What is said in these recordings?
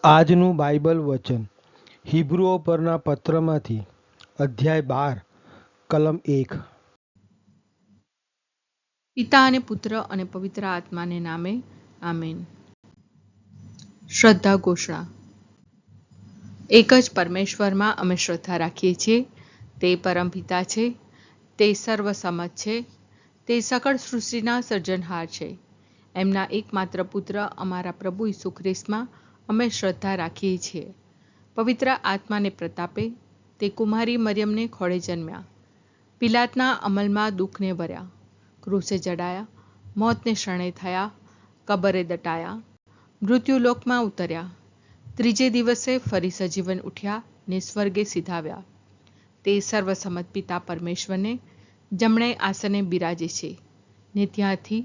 આજનું બાઇબલ વચન હિબ્રુઓ પરના પત્રમાંથી અધ્યાય 12 કલમ 1। પિતા અને પુત્ર અને પવિત્ર આત્માને નામે આમેન। શ્રદ્ધા ઘોષણા। એક જ પરમેશ્વરમાં અમે શ્રદ્ધા રાખીએ છીએ। તે પરમપિતા છે, તે સર્વસમત છે, તે સકળ સૃષ્ટિના સર્જનહાર છે। એમના એકમાત્ર પુત્ર અમારા પ્રભુ ઈસુ ખ્રિસ્તમાં અમે શ્રદ્ધા રાખીએ છીએ। પવિત્ર આત્માને પ્રતાપે તે કુમારી મરિયમને ખોળે જન્મ્યા, પિલાતના અમલમાં દુઃખને વર્યા, ક્રૂસે જડાયા, મોતને શરણે થયા, કબરે દટાયા, મૃત્યુલોકમાં ઉતર્યા, ત્રીજે દિવસે ફરી સજીવન ઉઠ્યા ને સ્વર્ગે સીધાવ્યા। તે સર્વસમત પિતા પરમેશ્વરને જમણે આસને બિરાજે છે ને ત્યાંથી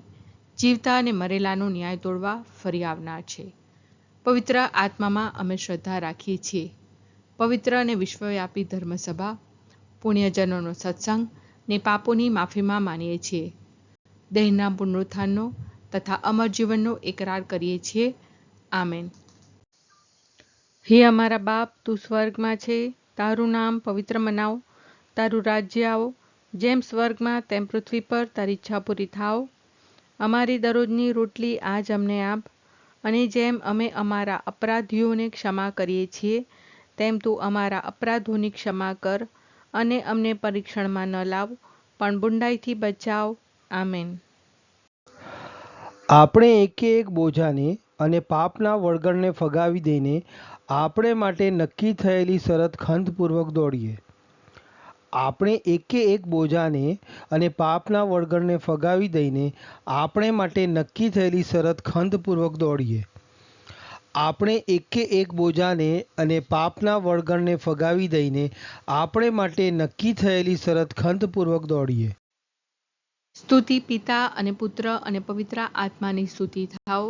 જીવતા અને મરેલાનો ન્યાય તોડવા ફરી આવનાર છે। પવિત્ર આત્મામાં અમે શ્રદ્ધા રાખીએ છીએ। પવિત્ર અને વિશ્વવ્યાપી ધર્મસભા, પુણ્યજનોનો સત્સંગ ને પાપોની માફીમાં માનીએ છીએ। દેહના પુનરુત્થાનનો તથા અમર જીવનનો એકરાર કરીએ છીએ। આમેન। હે અમારા બાપ, તું સ્વર્ગમાં છે, તારું નામ પવિત્ર મનાવો, તારું રાજ્ય આવો, જેમ સ્વર્ગમાં તેમ પૃથ્વી પર તારી ઈચ્છા પૂરી થાવ। અમારી દરરોજની રોટલી આજ અમને આપ, અને જેમ અમે અમારા અપરાધીઓને ક્ષમા કરીએ છીએ તેમ તું અમારા અપરાધોની ક્ષમા કર, અને અમને પરીક્ષણમાં ન લાવ પણ બુંડાઈથી બચાવ। આમેન। આપણે એકે એક બોજાને અને પાપના વળગણને ફગાવી દઈને આપણે માટે નક્કી થયેલી શરત ખંતપૂર્વક દોડીએ। આપણે એકે એક બોજાને અને પાપના વળગણને ફગાવી દઈને આપણે માટે નક્કી થયેલી શરત ખંતપૂર્વક દોડીએ। આપણે એકે એક બોજાને અને પાપના વળગણને ફગાવી દઈને આપણે માટે નક્કી થયેલી શરત ખંતપૂર્વક દોડીએ। સ્તુતિ પિતા અને પુત્ર અને પવિત્ર આત્માની સ્તુતિ થાઓ,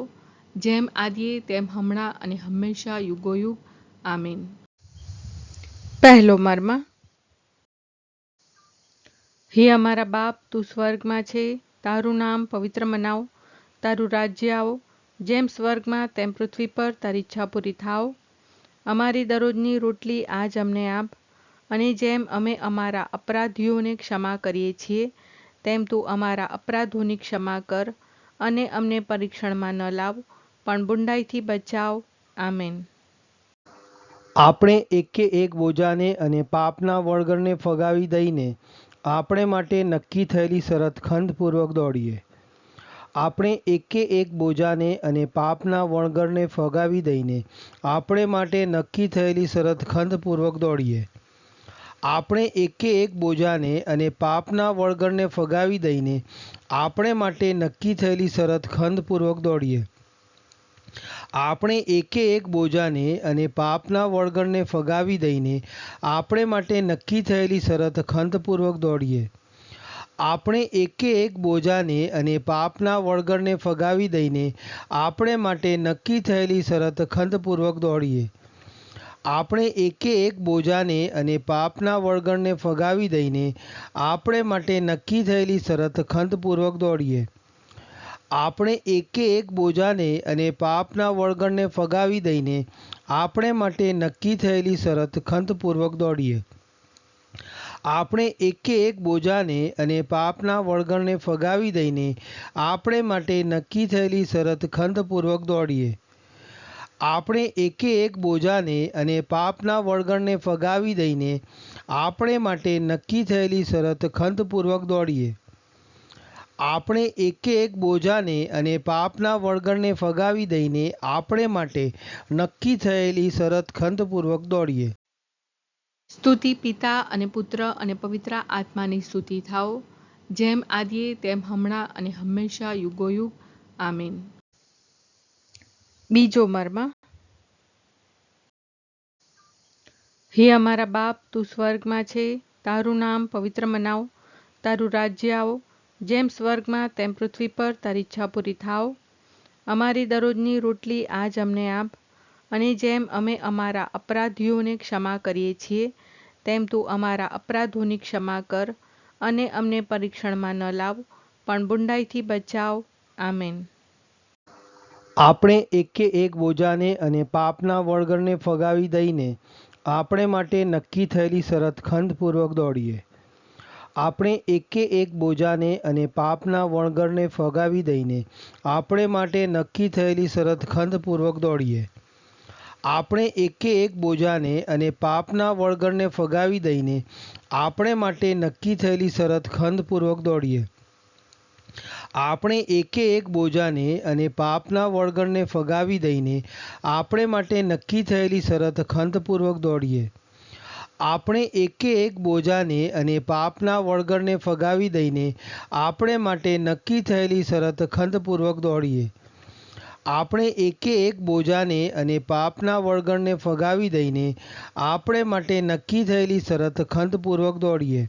જેમ આદિએ તેમ હમણાં અને હંમેશા યુગોયુગ। આમીન। પહેલો મર્મ। હે અમારા બાપ, તું સ્વર્ગમાં છે, તારું નામ પવિત્ર મનાવો, તારું રાજ્ય આવો, જેમ સ્વર્ગમાં તેમ પૃથ્વી પર તારી ઈચ્છા પૂરી થાવ। અમારી દરરોજની રોટલી આજ અમને આપ, અને જેમ અમે અમારા અપરાધીઓને ક્ષમા કરીએ છીએ તેમ તું અમારા અપરાધોની ક્ષમા કર, અને અમને પરીક્ષણમાં ન લાવ પણ બુંડાઈથી બચાવ। આમેન। આપણે એકે એક બોજાને અને પાપના વળગણને ફગાવી દઈને આપણે માટે નક્કી થયેલી શરત ખંતપૂર્વક દોડીએ। આપણે એકે એક બોજાને અને પાપના વળગણને ફગાવી દઈને આપણે માટે નક્કી થયેલી શરત ખંતપૂર્વક દોડીએ। આપણે એકે એક બોજાને અને પાપના વળગણને ફગાવી દઈને આપણે માટે નક્કી થયેલી શરત ખંતપૂર્વક દોડીએ। આપણે એકે એક બોજાને અને પાપના વળગણને ફગાવી દઈને આપણે માટે નક્કી થયેલી શરત ખંતપૂર્વક દોડીએ। આપણે એકે એક બોજાને અને પાપના વળગણને ફગાવી દઈને આપણે માટે નક્કી થયેલી શરત ખંતપૂર્વક દોડીએ। આપણે એકે એક બોજાને અને પાપના વળગણને ફગાવી દઈને આપણે માટે નક્કી થયેલી શરત ખંતપૂર્વક દોડીએ। આપણે એકે એક બોજાને અને પાપના વળગણને ફગાવી દઈને આપણે માટે નક્કી થયેલી શરત ખંતપૂર્વક દોડીએ। આપણે એકે એક બોજાને અને પાપના વળગણને ફગાવી દઈને આપણે માટે નક્કી થયેલી શરત ખંતપૂર્વક દોડીએ। આપણે એકે એક બોજાને અને પાપના વળગણને ફગાવી દઈને આપણે માટે નક્કી થયેલી શરત ખંતપૂર્વક દોડીએ। આપણે એકે એક બોજાને અને પાપના વળગણને ફગાવી દઈને આપણે માટે નક્કી થયેલી શરત ખંતપૂર્વક દોડીએ। સ્તુતિ પિતા અને પુત્ર અને પવિત્ર આત્માની સ્તુતિ થાઓ, જેમ આદિએ તેમ હમણાં અને હંમેશા યુગોયુગ। આમીન। બીજો મર્મ। હે અમારા બાપ, તું સ્વર્ગમાં છે, તારું નામ પવિત્ર મનાવો, તારું રાજ્ય આવો, જેમ સ્વર્ગમાં તેમ પૃથ્વી પર તારી ઈચ્છા પૂરી થાવ। અમારી દરરોજની રોટલી આજ અમને આપ, અને જેમ અમે અમારા અપરાધીઓને ક્ષમા કરીએ છીએ તેમ તું અમારા અપરાધોની ક્ષમા કર, અને અમને પરીક્ષણમાં ન લાવ પણ બુંડાઈથી બચાવ। આમેન। આપણે એકે એક બોજાને અને પાપના વળગરને ફગાવી દઈને આપણે માટે નક્કી થયેલી શરત ખંતપૂર્વક દોડીએ. આપણે એકે એક બોજાને અને પાપના વળગરને ફગાવી દઈને આપણે માટે નક્કી થયેલી શરત ખંતપૂર્વક દોડીએ. આપણે એકે એક બોજાને અને પાપના વળગરને ફગાવી દઈને આપણે માટે નક્કી થયેલી શરત ખંતપૂર્વક દોડીએ. આપણે એકે એક બોજાને અને પાપના વળગરને ફગાવી દઈને આપણે માટે નક્કી થયેલી શરત ખંતપૂર્વક દોડીએ. આપણે એકે એક બોજાને અને પાપના વળગરને ફગાવી દઈને આપણે માટે નક્કી થયેલી શરત ખંતપૂર્વક દોડીએ. આપણે એકે એક બોજાને અને પાપના વળગરને ફગાવી દઈને આપણે માટે નક્કી થયેલી શરત ખંતપૂર્વક દોડીએ.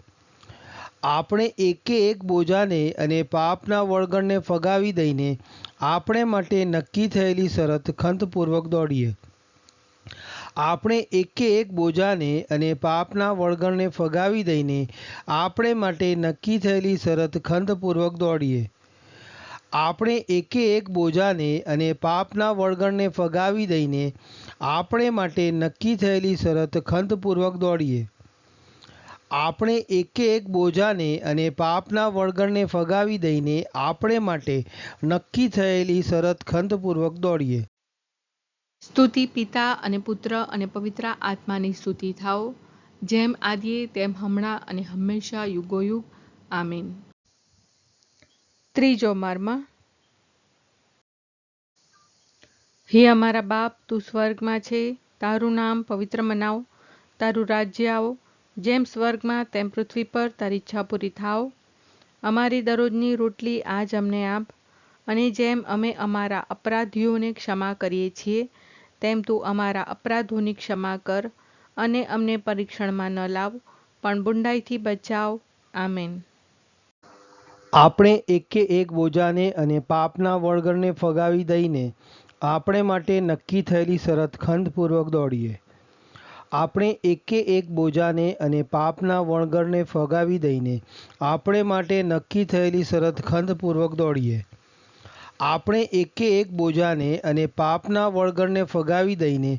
આપણે એકે એક બોજાને અને પાપના વળગરને ફગાવી દઈને આપણે માટે નક્કી થયેલી શરત ખંતપૂર્વક દોડીએ. આપણે એકે એક બોજાને અને પાપના વળગરને ફગાવી દઈને આપણે માટે નક્કી થયેલી શરત ખંતપૂર્વક દોડીએ. આપણે એકે એક બોજાને અને પાપના વળગરને ફગાવી દઈને આપણે માટે નક્કી થયેલી શરત ખંતપૂર્વક દોડીએ. આપણે એકે એક બોજાને અને પાપના વળગરને ફગાવી દઈને આપણે માટે નક્કી થયેલી શરત ખંતપૂર્વક દોડીએ. સ્તુતિ પિતા અને પુત્ર અને પવિત્ર આત્માની સ્તુતિ થાઓ, જેમ આદિએ તેમ હમણાં અને હંમેશા યુગોયુગ. આમીન. ત્રીજો મર્મ. હે અમારા બાપ, તું સ્વર્ગમાં છે, તારું નામ પવિત્ર મનાવ, તારું રાજ્ય આવો, જેમ સ્વર્ગમાં તેમ પૃથ્વી પર તારી ઈચ્છા પૂરી થાવ. અમારી દરરોજની રોટલી આજ અમને આપ, અને જેમ અમે અમારા અપરાધીઓને ક્ષમા કરીએ છીએ તેમ તું અમારા અપરાધોની ક્ષમા કર, અને અમને પરીક્ષણમાં ન લાવ, પણ બુંડાઈથી બચાવ. આમેન. આપણે એકે એક બોજાને અને પાપના વળગરને ફગાવી દઈને આપણે માટે નક્કી થયેલી શરત ખંતપૂર્વક દોડીએ. આપણે એકે એક બોજાને અને પાપના વળગરને ફગાવી દઈને આપણે માટે નક્કી થયેલી શરત ખંતપૂર્વક દોડીએ. આપણે એકે એક બોજાને અને પાપના વળગરને ફગાવી દઈને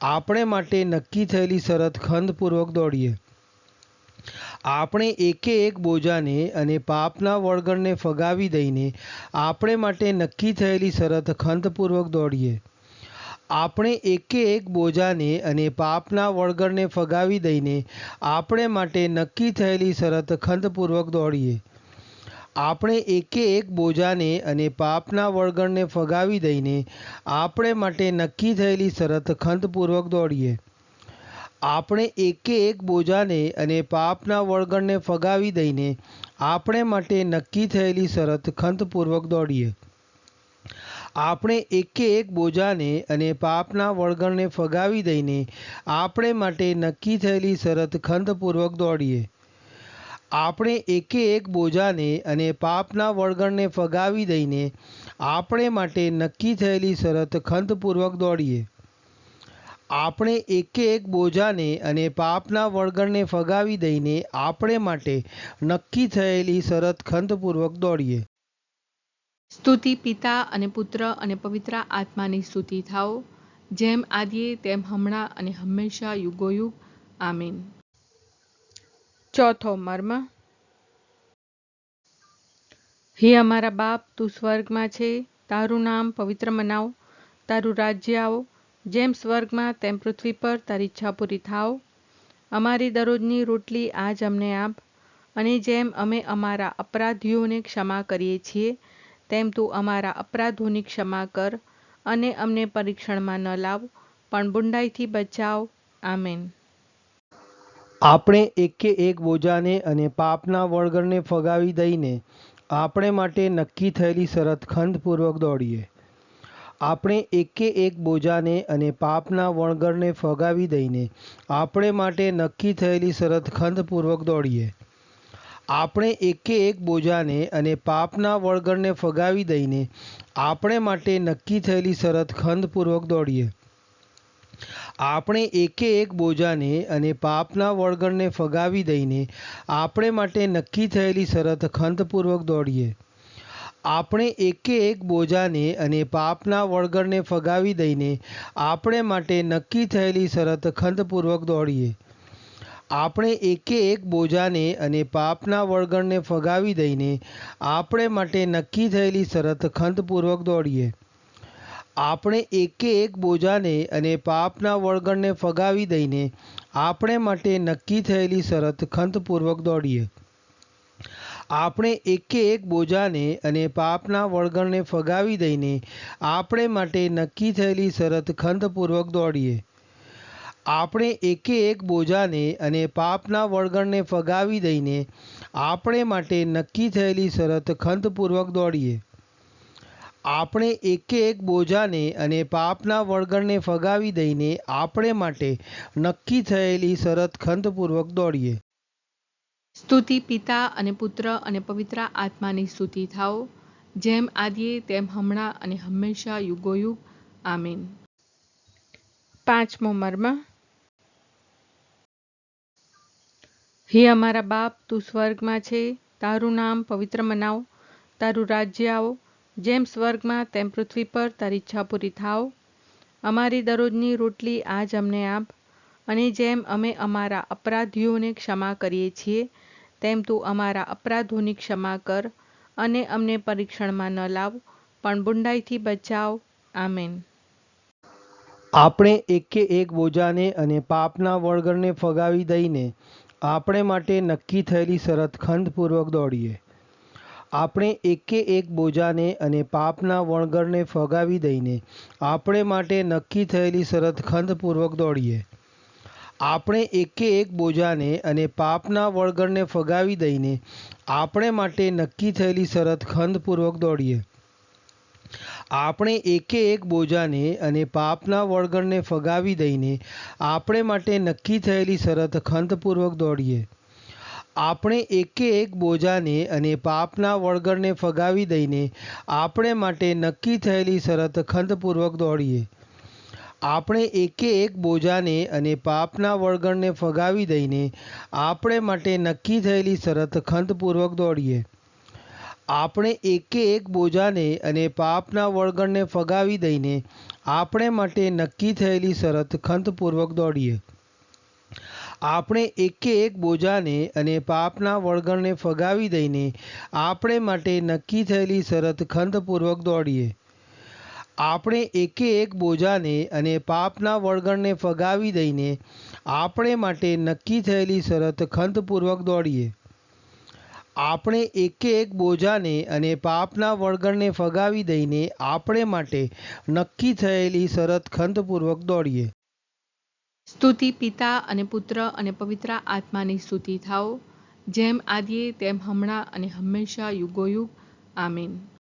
આપણે માટે નક્કી થયેલી શરત ખંતપૂર્વક દોડીએ. આપણે એકે એક બોજાને અને પાપના વળગરને ફગાવી દઈને આપણે માટે નક્કી થયેલી શરત ખંતપૂર્વક દોડીએ. આપણે એકે એક બોજાને અને પાપના વળગરને ફગાવી દઈને આપણે માટે નક્કી થયેલી શરત ખંતપૂર્વક દોડીએ. આપણે એકે એક બોજાને અને પાપના વળગરને ફગાવી દઈને આપણે માટે નક્કી થયેલી શરત ખંતપૂર્વક દોડીએ. આપણે એકે એક બોજાને અને પાપના વળગરને ફગાવી દઈને આપણે માટે નક્કી થયેલી શરત ખંતપૂર્વક દોડીએ. આપણે એકે એક બોજાને અને પાપના વળગરને ફગાવી દઈને આપણે માટે નક્કી થયેલી શરત ખંતપૂર્વક દોડીએ. આપણે એકે એક બોજાને અને પાપના વળગરને ફગાવી દઈને આપણે માટે નક્કી થયેલી શરત ખંતપૂર્વક દોડીએ. આપણે એકે એક બોજાને અને પાપના વળગરને ફગાવી દઈને આપણે માટે નક્કી થયેલી શરત ખંતપૂર્વક દોડીએ. સ્તુતિ પિતા અને પુત્ર અને પવિત્ર આત્માની સ્તુતિ થાઓ, જેમ આદિએ તેમ હમણાં અને હંમેશા યુગોયુગ. આમીન. ચોથો મર્મ. હે અમારા બાપ, તું સ્વર્ગમાં છે, તારું નામ પવિત્ર મનાવ, તારું રાજ્ય આવો, જેમ સ્વર્ગમાં તેમ પૃથ્વી પર તારી ઈચ્છા પૂરી થાવ. અમારી દરરોજની રોટલી આજ અમને આપ, અને જેમ અમે અમારા અપરાધીઓને ક્ષમા કરીએ છીએ તેમ તું અમારા અપરાધોની ક્ષમા કર, અને અમને પરીક્ષણમાં ન લાવ, પણ બુંડાઈથી બચાવ. આમેન. આપણે એકે એક બોજાને અને પાપના વળગરને ફગાવી દઈને આપણે માટે નક્કી થયેલી શરત ખંતપૂર્વક દોડીએ. આપણે એકે એક બોજાને અને પાપના વળગરને ફગાવી દઈને આપણે માટે નક્કી થયેલી શરત ખંતપૂર્વક દોડીએ. આપણે એકે એક બોજાને અને પાપના વળગરને ફગાવી દઈને આપણે માટે નક્કી થયેલી શરત ખંતપૂર્વક દોડીએ. આપણે એકે એક બોજાને અને પાપના વળગરને ફગાવી દઈને આપણે માટે નક્કી થયેલી શરત ખંતપૂર્વક દોડીએ. આપણે એકે એક બોજાને અને પાપના વળગરને ફગાવી દઈને આપણે માટે નક્કી થયેલી શરત ખંતપૂર્વક દોડીએ. આપણે એકે એક બોજાને અને પાપના વળગરને ફગાવી દઈને આપણે માટે નક્કી થયેલી શરત ખંતપૂર્વક દોડીએ. આપણે એકે એક બોજાને અને પાપના વળગરને ફગાવી દઈને આપણે માટે નક્કી થયેલી શરત ખંતપૂર્વક દોડીએ. આપણે એકે એક બોજાને અને પાપના વળગરને ફગાવી દઈને આપણે માટે નક્કી થયેલી શરત ખંતપૂર્વક દોડીએ. આપણે એકે એક બોજાને અને પાપના વળગરને ફગાવી દઈને આપણે માટે નક્કી થયેલી શરત ખંતપૂર્વક દોડીએ. આપણે એકે એક બોજાને અને પાપના વળગરને ફગાવી દઈને આપણે માટે નક્કી થયેલી શરત ખંતપૂર્વક દોડીએ. સ્તુતિ પિતા અને પુત્ર અને પવિત્ર આત્માની સ્તુતિ થાઓ, જેમ આદિએ તેમ હમણાં અને હંમેશા યુગોયુગ. આમીન. પાંચમો મર્મ. હે અમારા બાપ, તું સ્વર્ગમાં છે, તારું નામ પવિત્ર મનાવ, તારું રાજ્ય આવો, જેમ સ્વર્ગમાં તેમ પૃથ્વી પર તારી ઈચ્છા પૂરી થાવ. અમારી દરરોજની રોટલી આજ અમને આપ, અને જેમ અમે અમારા અપરાધીઓને ક્ષમા કરીએ છીએ તેમ તું અમારા અપરાધોની ક્ષમા કર, અને અમને પરીક્ષણમાં ન લાવ, પણ બુંડાઈથી બચાવ. આમેન. આપણે એકે એક બોજાને અને પાપના વળગરને ફગાવી દઈને આપણે માટે નક્કી થયેલી શરત ખંતપૂર્વક દોડીએ. આપણે એકે એક બોજાને અને પાપના વળગરને ફગાવી દઈને આપણે માટે નક્કી થયેલી શરત ખંતપૂર્વક દોડીએ. આપણે એકે એક બોજાને અને પાપના વળગરને ફગાવી દઈને આપણે માટે નક્કી થયેલી શરત ખંતપૂર્વક દોડીએ. આપણે એકે એક બોજાને અને પાપના વળગરને ફગાવી દઈને આપણે માટે નક્કી થયેલી શરત ખંતપૂર્વક દોડીએ. આપણે એકે એક બોજાને અને પાપના વળગરને ફગાવી દઈને આપણે માટે નક્કી થયેલી શરત ખંતપૂર્વક દોડીએ. આપણે એકે એક બોજાને અને પાપના વળગરને ફગાવી દઈને આપણે માટે નક્કી થયેલી શરત ખંતપૂર્વક દોડીએ. આપણે એકે એક બોજાને અને પાપના વળગરને ફગાવી દઈને આપણે માટે નક્કી થયેલી શરત ખંતપૂર્વક દોડીએ. આપણે એકે એક બોજાને અને પાપના વળગરને ફગાવી દઈને આપણે માટે નક્કી થયેલી શરત ખંતપૂર્વક દોડીએ. આપણે એકે એક બોજાને અને પાપના વળગરને ફગાવી દઈને આપણે માટે નક્કી થયેલી શરત ખંતપૂર્વક દોડીએ. આપણે એકે એક બોજાને અને પાપના વળગરને ફગાવી દઈને આપણે માટે નક્કી થયેલી શરત ખંતપૂર્વક દોડીએ. સ્તુતિ પિતા અને પુત્ર અને પવિત્ર આત્માની સ્તુતિ થાઓ, જેમ આદિએ તેમ હમણાં અને હંમેશા યુગોયુગ. આમીન.